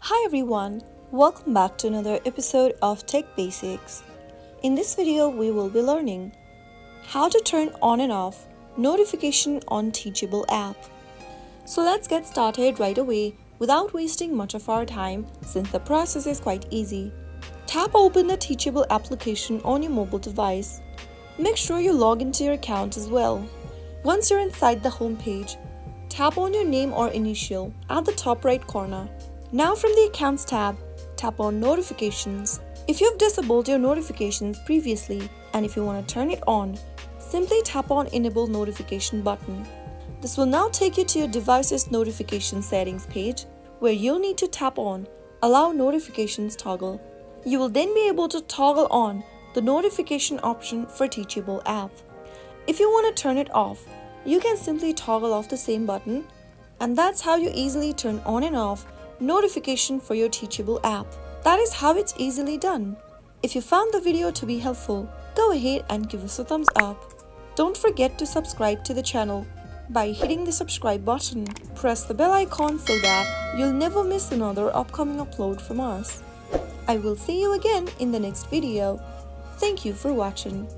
Hi everyone, welcome back to another episode of Tech Basics. In this video, we will be learning how to turn on and off notification on Teachable app. So let's get started right away without wasting much of our time since the process is quite easy. Tap open the Teachable application on your mobile device. Make sure you log into your account as well. Once you're inside the home page, tap on your name or initial at the top right corner. Now from the Accounts tab, tap on Notifications. If you've disabled your notifications previously and if you want to turn it on, simply tap on Enable Notification button. This will now take you to your device's notification settings page where you'll need to tap on Allow Notifications toggle. You will then be able to toggle on the notification option for Teachable app. If you want to turn it off, you can simply toggle off the same button, and that's how you easily turn on and off notification for your Teachable app. That is how it's easily done. If you found the video to be helpful, go ahead and give us a thumbs up. Don't forget to subscribe to the channel by hitting the subscribe button. Press the bell icon so that you'll never miss another upcoming upload from us. I will see you again in the next video. Thank you for watching.